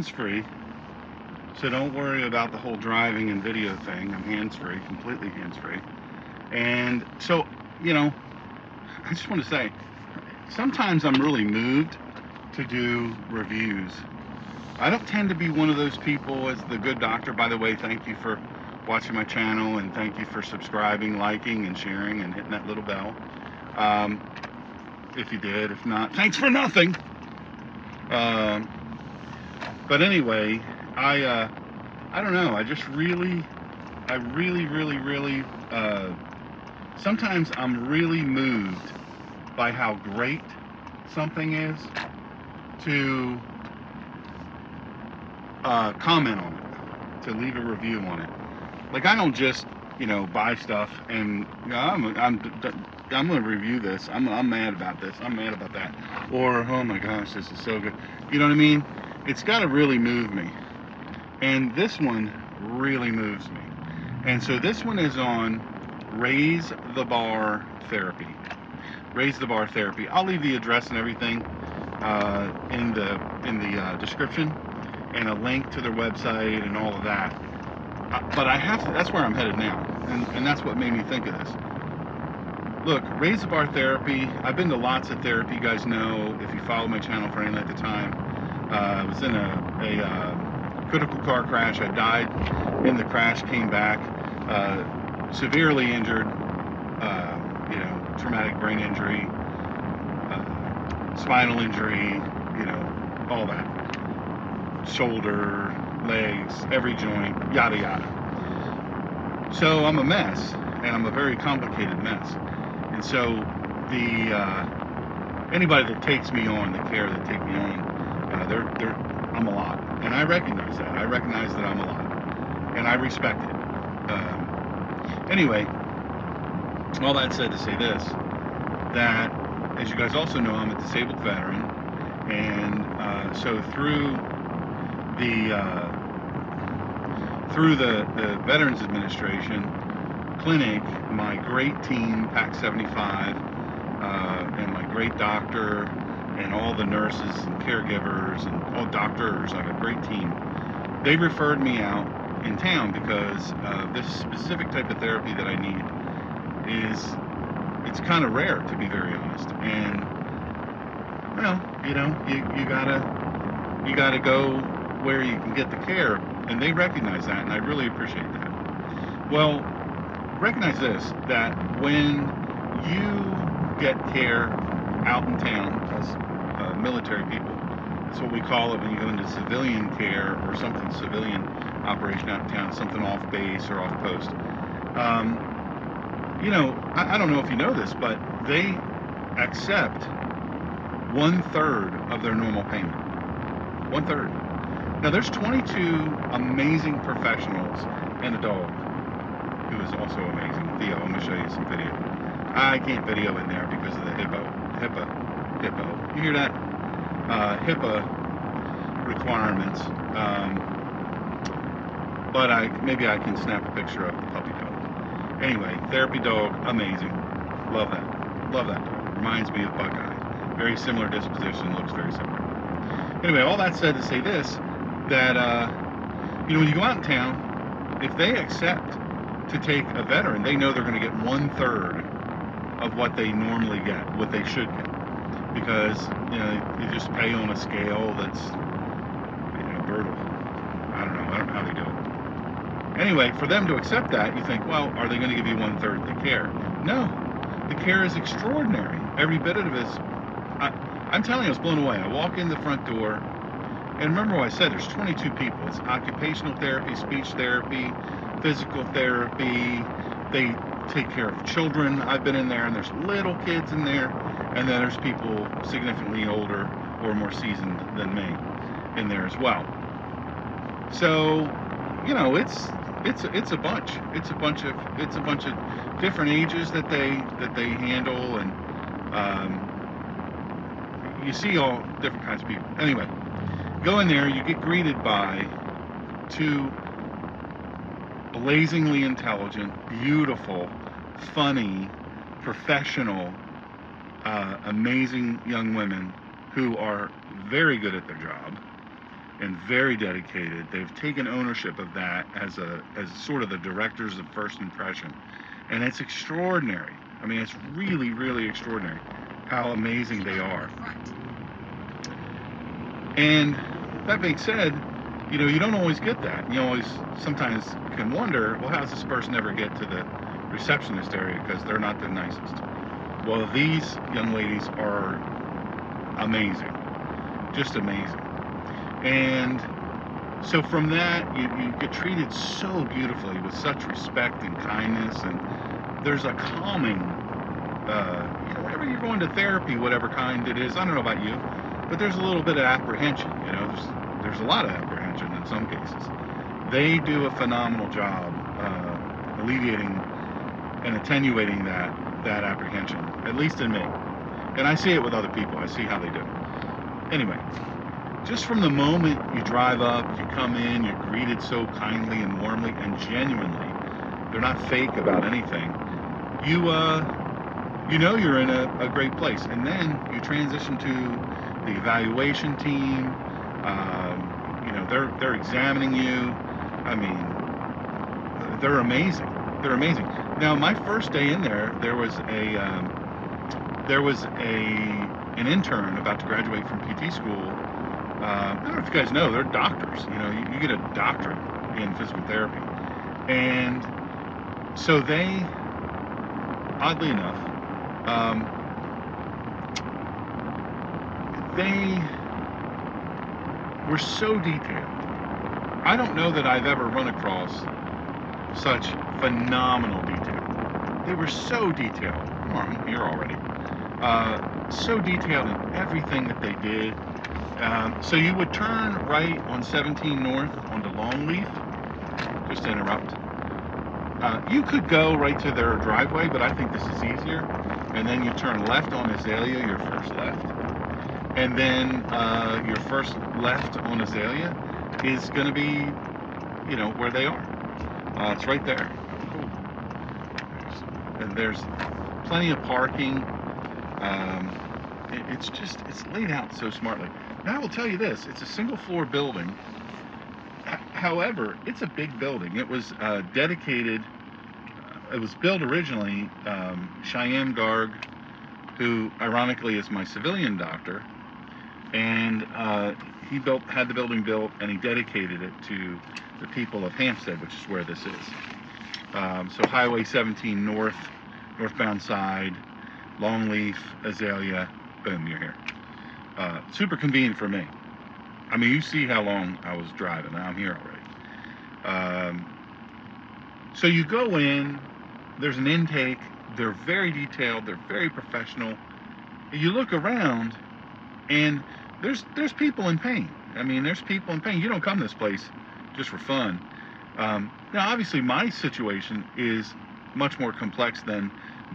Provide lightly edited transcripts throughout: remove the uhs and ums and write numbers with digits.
hands-free, so don't worry about the whole driving and video thing. I'm hands-free, completely hands-free. And so, I just want to say, sometimes I'm really moved to do reviews. I don't tend to be one of those people as the good doctor. By the way, thank you for watching my channel, and thank you for subscribing, liking, and sharing, and hitting that little bell. If you did, if not, thanks for nothing. But anyway, I don't know. I really, sometimes I'm really moved by how great something is to comment on it, to leave a review on it. Like, I don't just, buy stuff and I'm going to review this. I'm mad about this. I'm mad about that. Or, oh my gosh, this is so good. You know what I mean? It's got to really move me. And this one really moves me. And so this one is on Raise the Bar Therapy. Raise the Bar Therapy. I'll leave the address and everything in the description, and a link to their website and all of that. But I have to, that's where I'm headed now. And that's what made me think of this. Look, Raise the Bar Therapy, I've been to lots of therapy. You guys know, if you follow my channel for any length of time, I was in a critical car crash. I died in the crash, came back, severely injured, traumatic brain injury, spinal injury, all that. Shoulder, legs, every joint, yada yada. So I'm a mess, and I'm a very complicated mess. And so anybody that takes me on, the care that take me on, I'm a lot, and I recognize that. I recognize that I'm a lot, and I respect it. Anyway, all that said to say this, that as you guys also know, I'm a disabled veteran, and so through the Veterans Administration clinic, my great team, PAC 75, and my great doctor, and all the nurses and caregivers and all doctors, I have a great team. They referred me out in town because this specific type of therapy that I need it's kind of rare, to be very honest. And well, you gotta go where you can get the care, and they recognize that, and I really appreciate that. Well, recognize this, that when you get care out in town as military people, that's what we call it when you go into civilian care or something, civilian operation out in town, something off base or off post. I don't know if you know this, but they accept 1/3 of their normal payment. 1/3. Now, there's 22 amazing professionals and a dog who is also amazing. Theo, I'm going to show you some video. I can't video in there because of the HIPAA. You hear that? HIPAA requirements. But maybe I can snap a picture of the puppy dog. Anyway, therapy dog, amazing. Love that. Love that dog. Reminds me of Buckeye. Very similar disposition, looks very similar. Anyway, all that said to say this, that, when you go out in town, if they accept to take a veteran, they know they're going to get 1/3 of what they normally get, what they should get. Because, you just pay on a scale that's, brutal. I don't know how they do it. Anyway, for them to accept that, you think, well, are they going to give you 1/3 of the care? No. The care is extraordinary. Every bit of it is, I'm telling you, I was blown away. I walk in the front door, and remember what I said, there's 22 people. It's occupational therapy, speech therapy, physical therapy. They take care of children. I've been in there, and there's little kids in there, and then there's people significantly older or more seasoned than me in there as well. So, it's a bunch. It's a bunch of different ages that they handle, and you see all different kinds of people. Anyway, go in there, you get greeted by 2 blazingly intelligent, beautiful, funny, professional, amazing young women who are very good at their job. and very dedicated. They've taken ownership of that as sort of the directors of first impression, and it's extraordinary. I mean, it's really, really extraordinary how amazing they are. And that being said, you know, you don't always get that. You always sometimes can wonder, well, how does this person ever get to the receptionist area, because they're not the nicest? Well, these young ladies are amazing, just amazing. And so from that, you get treated so beautifully with such respect and kindness, and there's a calming, you know, whenever you're going to therapy, whatever kind it is, I don't know about you, but there's a little bit of apprehension, you know, there's a lot of apprehension in some cases. They do a phenomenal job alleviating and attenuating that apprehension, at least in me. And I see it with other people. I see how they do it. Anyway, just from the moment you drive up, you come in, you're greeted so kindly and warmly and genuinely. They're not fake about anything. You know you're in a great place. And then you transition to the evaluation team. You know, they're examining you. I mean, they're amazing. They're amazing. Now, my first day in there, there was an intern about to graduate from PT school. I don't know if you guys know, they're doctors. You know, you get a doctorate in physical therapy, and so they, oddly enough, they were so detailed. I don't know that I've ever run across such phenomenal detail. They were so detailed. Come on, I'm here already. So detailed in everything that they did. So you would turn right on 17 North onto Longleaf, just to interrupt. You could go right to their driveway, but I think this is easier. And then you turn left on Azalea, your first left. And then your first left on Azalea is going to be, you know, where they are. It's right there. And there's plenty of parking. It's laid out so smartly. Now I will tell you this, it's a single floor building. However, it's a big building. It was dedicated, it was built originally, Cheyenne Garg, who ironically is my civilian doctor, and he had the building built, and he dedicated it to the people of Hampstead, which is where this is. So Highway 17 North, northbound side, Longleaf, Azalea, boom, you're here. Super convenient for me. I mean, you see how long I was driving. I'm here already. So you go in, there's an intake, they're very detailed, they're very professional. You look around, and there's people in pain. I mean, there's people in pain. You don't come to this place just for fun. Now, obviously, my situation is much more complex than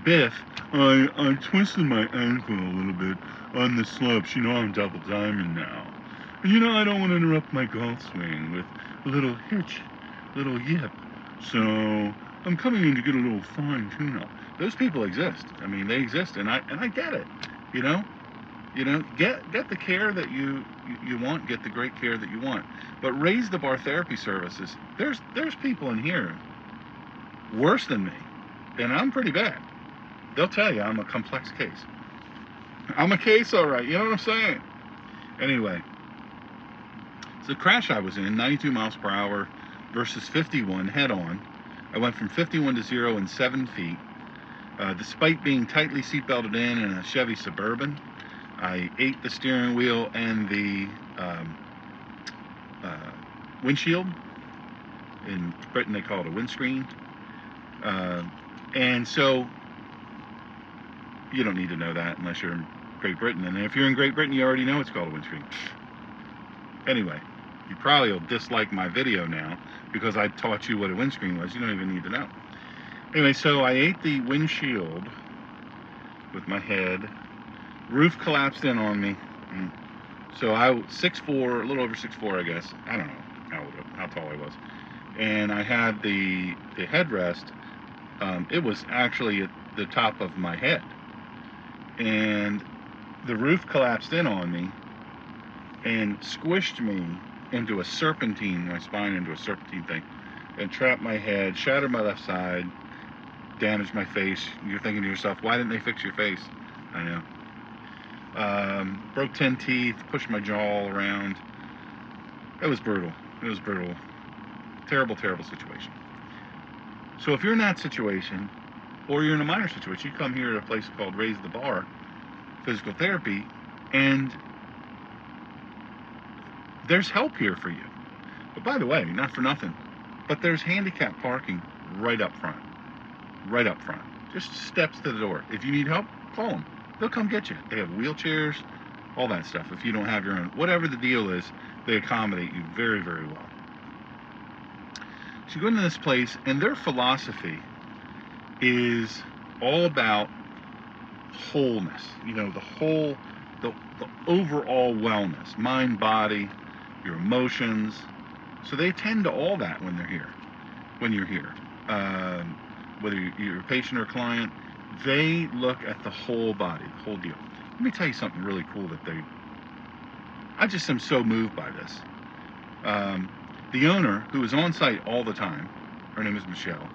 Biff. I twisted my ankle a little bit on the slopes. You know, I'm double diamond now. And you know, I don't want to interrupt my golf swing with a little hitch, little yip. So I'm coming in to get a little fine tune-up. Those people exist. I mean, they exist, and I get it. You know, get the care that you want, get the great care that you want. But raise the bar therapy services. There's people in here worse than me, and I'm pretty bad. They'll tell you I'm a complex case. I'm a case, all right. You know what I'm saying? Anyway, so the crash I was in, 92 miles per hour versus 51 head on. I went from 51 to 0 in 7 feet. Despite being tightly seatbelted in a Chevy Suburban, I ate the steering wheel and the windshield. In Britain, they call it a windscreen. And so, you don't need to know that unless you're in Great Britain. And if you're in Great Britain, you already know it's called a windscreen. Anyway, you probably will dislike my video now because I taught you what a windscreen was. You don't even need to know. Anyway, so I ate the windshield with my head. Roof collapsed in on me. So I was 6'4", a little over 6'4", I guess. I don't know how tall I was. And I had the headrest. It was actually at the top of my head. And the roof collapsed in on me and squished me into a serpentine, my spine into a serpentine thing, and trapped my head, shattered my left side, damaged my face. You're thinking to yourself, why didn't they fix your face? I know. Broke 10 teeth, pushed my jaw around. It was brutal. It was brutal. Terrible, terrible situation. So if you're in that situation, or you're in a minor situation, you come here at a place called Raise the Bar Physical Therapy, and there's help here for you. But by the way, not for nothing, but there's handicap parking right up front. Right up front. Just steps to the door. If you need help, call them. They'll come get you. They have wheelchairs, all that stuff. If you don't have your own, whatever the deal is, they accommodate you very, very well. So you go into this place, and their philosophy is all about wholeness. You know, the overall wellness, mind, body, your emotions. So they attend to all that when they're here, when you're here. Whether you're a patient or a client, they look at the whole body, the whole deal. Let me tell you something really cool I just am so moved by this. The owner, who is on site all the time, her name is Michelle,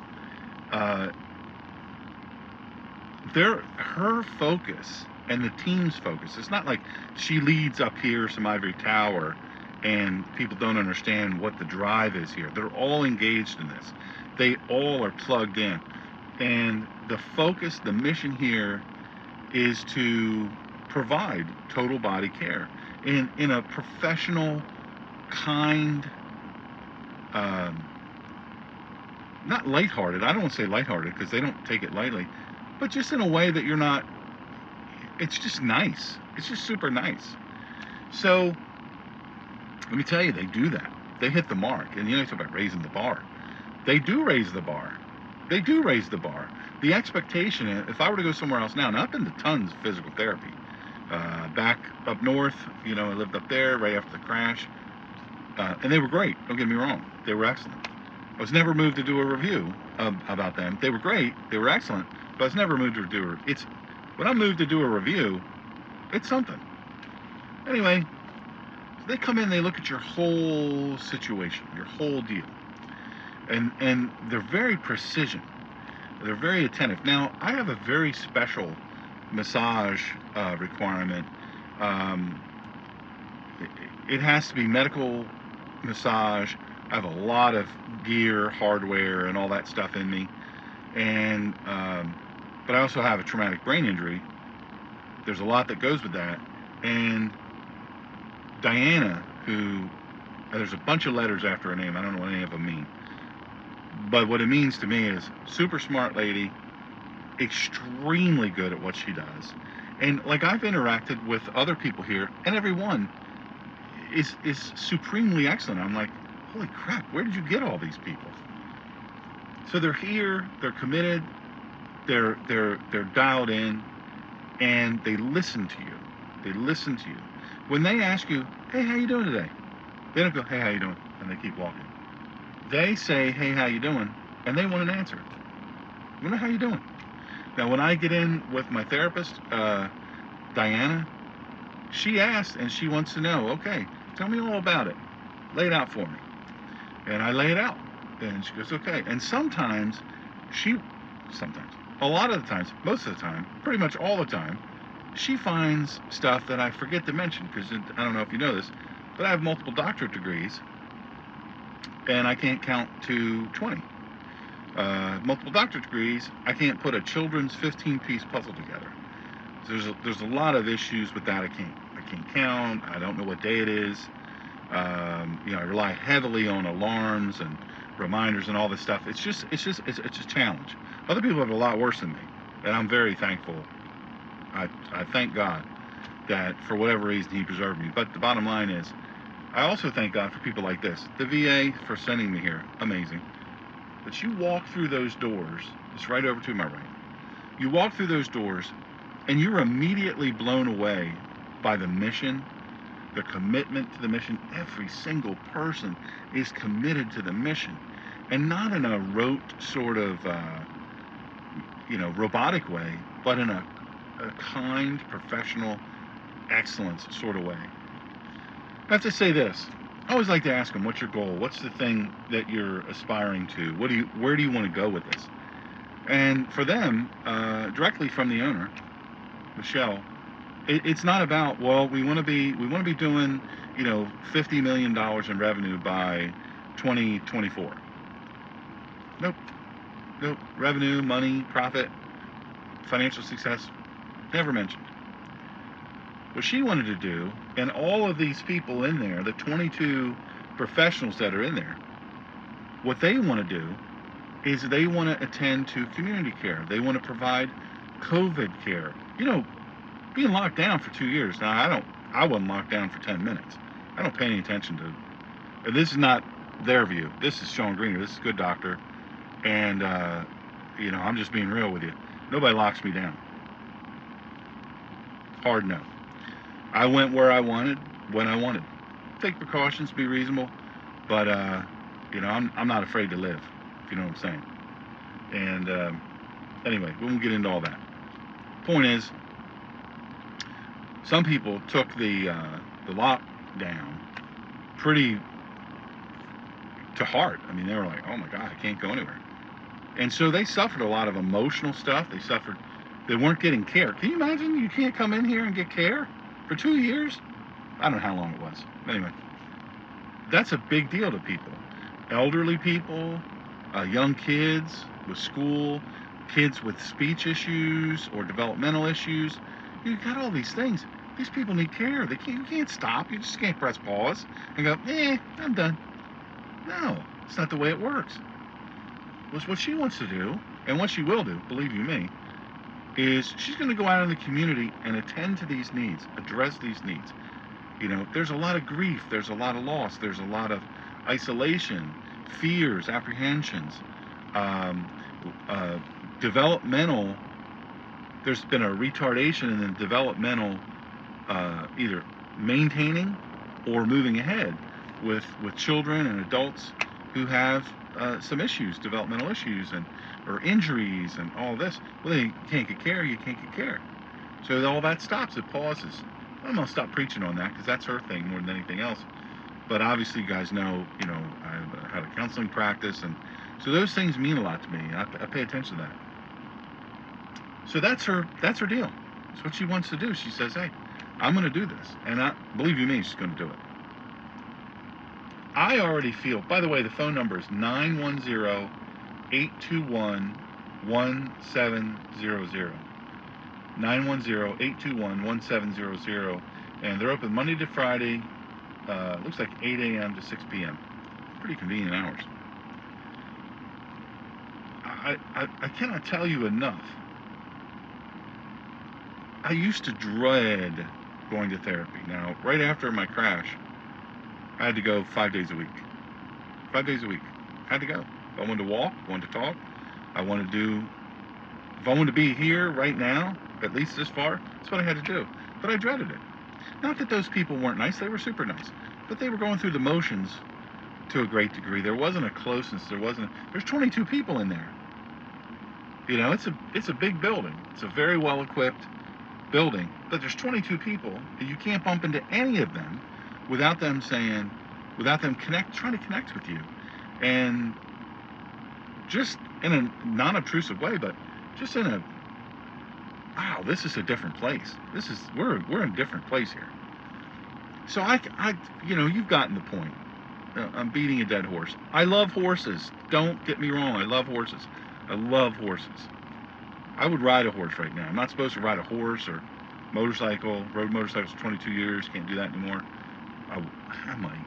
her focus and the team's focus, it's not like she leads up here some ivory tower and people don't understand what the drive is here. They're all engaged in this. They all are plugged in. And the focus, the mission here is to provide total body care in a professional, kind, not lighthearted. I don't want to say lighthearted because they don't take it lightly, but just in a way that you're not, it's just nice. It's just super nice. So let me tell you, they do that. They hit the mark. And you know, talk about raising the bar. They do raise the bar. They do raise the bar. The expectation, if I were to go somewhere else now, I've been to tons of physical therapy. Back up north, you know, I lived up there right after the crash. And they were great. Don't get me wrong. They were excellent. I was never moved to do a review about them. They were great. They were excellent. But I was never moved to do it. When I'm moved to do a review, it's something. Anyway, so they come in, they look at your whole situation, your whole deal. And they're very precision. They're very attentive. Now, I have a very special massage requirement. It has to be medical massage. I have a lot of gear, hardware, and all that stuff in me. And but I also have a traumatic brain injury. There's a lot that goes with that. And Diana, there's a bunch of letters after her name. I don't know what any of them mean. But what it means to me is super smart lady, extremely good at what she does. And like, I've interacted with other people here, and everyone is supremely excellent. I'm like, holy crap, where did you get all these people? So they're here, they're committed, they're dialed in, and they listen to you. They listen to you. When they ask you, hey, how you doing today? They don't go, hey, how you doing? And they keep walking. They say, hey, how you doing? And they want an answer. You know, how you doing? Now, when I get in with my therapist, Diana, she asks and she wants to know, okay, tell me all about it. Lay it out for me. And I lay it out. And she goes, okay. And sometimes, a lot of the times, most of the time, pretty much all the time, she finds stuff that I forget to mention, because I don't know if you know this, but I have multiple doctorate degrees, and I can't count to 20. Multiple doctorate degrees, I can't put a children's 15-piece puzzle together. There's a lot of issues with that. I can't count. I don't know what day it is. You know, I rely heavily on alarms and reminders and all this stuff. It's a challenge. Other people have a lot worse than me, and I'm very thankful. I thank God that for whatever reason He preserved me. But the bottom line is, I also thank God for people like this. The VA for sending me here, amazing. But you walk through those doors, it's right over to my right. You walk through those doors, and you're immediately blown away by the mission, the commitment to the mission. Every single person is committed to the mission, and not in a rote sort of, robotic way, but in a kind, professional, excellence sort of way. I have to say this. I always like to ask them, what's your goal? What's the thing that you're aspiring to? Where do you want to go with this? And for them, directly from the owner, Michelle, it's not about, well, we want to be doing, $50 million in revenue by 2024. Nope. Nope. Revenue, money, profit, financial success, never mentioned. What she wanted to do, and all of these people in there, the 22 professionals that are in there, what they want to do is they want to attend to community care. They want to provide COVID care. Being locked down for 2 years. Now, I wasn't locked down for 10 minutes. I don't pay any attention to, and this is not their view. This is Sean Greener. This is a good doctor. And, I'm just being real with you. Nobody locks me down. Hard no. I went where I wanted, when I wanted. Take precautions, be reasonable, but I'm not afraid to live, if you know what I'm saying. And anyway, we won't get into all that. Point is, some people took the lockdown pretty to heart. I mean, they were like, "Oh my God, I can't go anywhere," and so they suffered a lot of emotional stuff. They weren't getting care. Can you imagine? You can't come in here and get care for 2 years. I don't know how long it was. Anyway, that's a big deal to people. Elderly people, young kids with school, kids with speech issues or developmental issues. You got all these things. These people need care. You can't stop. You just can't press pause and go, I'm done. No, it's not the way it works. What she wants to do, and what she will do, believe you me, is she's going to go out in the community and attend to these needs, address these needs. There's a lot of grief, there's a lot of loss, there's a lot of isolation, fears, apprehensions, developmental. There's been a retardation in the developmental, either maintaining or moving ahead with children and adults who have some issues, developmental issues, or injuries and all this. Well, you can't get care, you can't get care. So all that stops, it pauses. I'm going to stop preaching on that because that's her thing more than anything else. But obviously you guys know, I had a counseling practice, and so those things mean a lot to me. I pay attention to that. So that's her deal. That's what she wants to do. She says, hey, I'm going to do this. And believe you me, she's going to do it. I already feel, by the way, the phone number is 910-821-1700. 910-821-1700. And they're open Monday to Friday, looks like 8 a.m. to 6 p.m. Pretty convenient hours. I cannot tell you enough. I used to dread going to therapy. Now, right after my crash, I had to go 5 days a week. 5 days a week. I had to go. If I wanted to walk, wanted to talk, if I wanted to be here right now, at least this far, that's what I had to do. But I dreaded it. Not that those people weren't nice, they were super nice. But they were going through the motions to a great degree. There wasn't a closeness, there's 22 people in there. It's a big building. It's a very well equipped building, but there's 22 people, and you can't bump into any of them without them trying to connect with you. And just in a non-obtrusive way, but just in a, wow, this is a different place. We're in a different place here. So you've gotten the point. I'm beating a dead horse. I love horses. Don't get me wrong. I love horses. I love horses. I would ride a horse right now. I'm not supposed to ride a horse or motorcycle. Rode motorcycles for 22 years. Can't do that anymore. I might.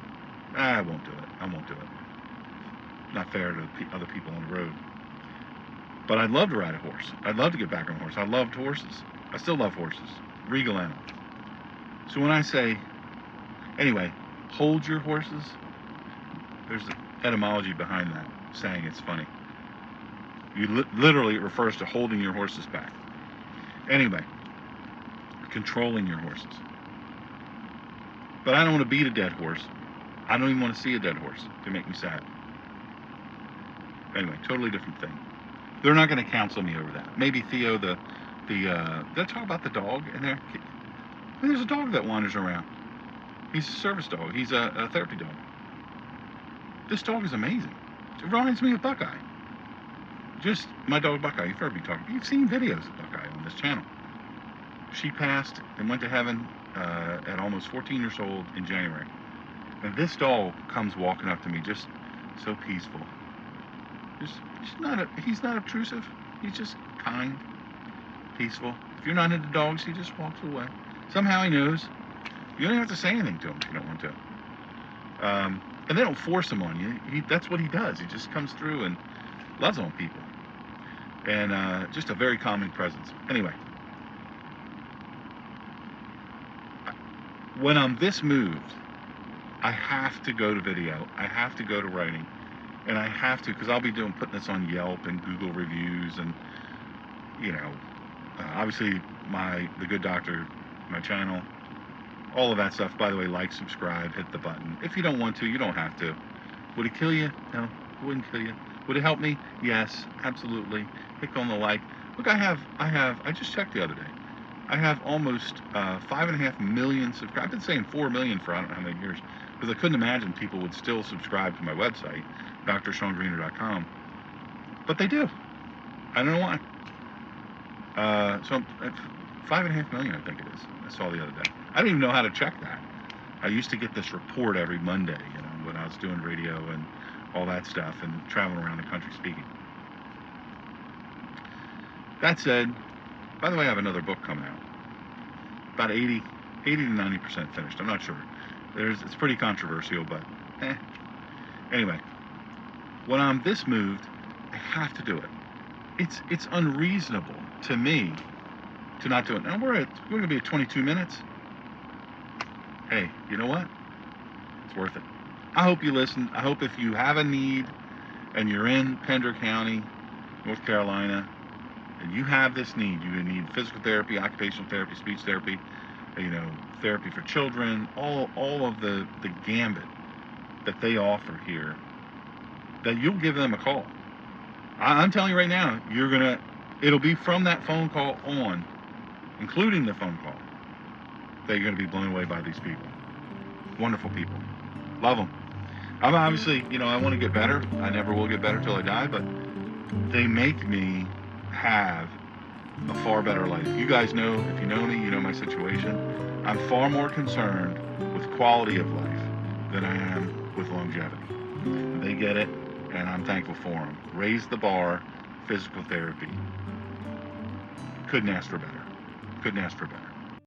I won't do it. Not fair to other people on the road. But I'd love to ride a horse. I'd love to get back on a horse. I loved horses. I still love horses. Regal animal. So when I say, anyway, hold your horses, there's an etymology behind that saying. It's funny. Literally, it refers to holding your horses back. Anyway, controlling your horses. But I don't want to beat a dead horse. I don't even want to see a dead horse to make me sad. Anyway, totally different thing. They're not going to counsel me over that. Maybe Theo, did I talk about the dog in there? There's a dog that wanders around. He's a service dog. He's a therapy dog. This dog is amazing. It reminds me of Buckeye. Just my dog Buckeye. You've heard me talk. You've seen videos of Buckeye on this channel. She passed and went to heaven at almost 14 years old in January. And this dog comes walking up to me, just so peaceful. He's not obtrusive. He's just kind, peaceful. If you're not into dogs, he just walks away. Somehow he knows. You don't have to say anything to him if you don't want to. And they don't force him on you. That's what he does. He just comes through and loves on people. And just a very calming presence. Anyway, when I'm this moved, I have to go to video. I have to go to writing. And I have to, because I'll be putting this on Yelp and Google reviews and, obviously The Good Doctor, my channel, all of that stuff. By the way, like, subscribe, hit the button. If you don't want to, you don't have to. Would it kill you? No, it wouldn't kill you. Would it help me? Yes, absolutely. Click on the like. Look, I just checked the other day. I have almost 5.5 million subscribers. I've been saying 4 million for I don't know how many years, because I couldn't imagine people would still subscribe to my website, drshawngreener.com. But they do. I don't know why. So 5.5 million, I think it is. I saw the other day. I didn't even know how to check that. I used to get this report every Monday, when I was doing radio and all that stuff and traveling around the country speaking. That said, by the way, I have another book coming out. About 80 to 90% finished. I'm not sure. It's pretty controversial, but anyway, when I'm this moved, I have to do it. It's unreasonable to me to not do it. Now we're going to be at 22 minutes. Hey, you know what? It's worth it. I hope you listen. I hope if you have a need and you're in Pender County, North Carolina, and you have this need, you need physical therapy, occupational therapy, speech therapy, therapy for children, all of the gambit that they offer here, that you'll give them a call. I'm telling you right now, it'll be from that phone call on, including the phone call, that you're going to be blown away by these people. Wonderful people. Love them. I'm obviously, I want to get better. I never will get better till I die, but they make me have a far better life. You guys know, if you know me, you know my situation. I'm far more concerned with quality of life than I am with longevity. They get it, and I'm thankful for them. Raise the bar, physical therapy. Couldn't ask for better. Couldn't ask for better.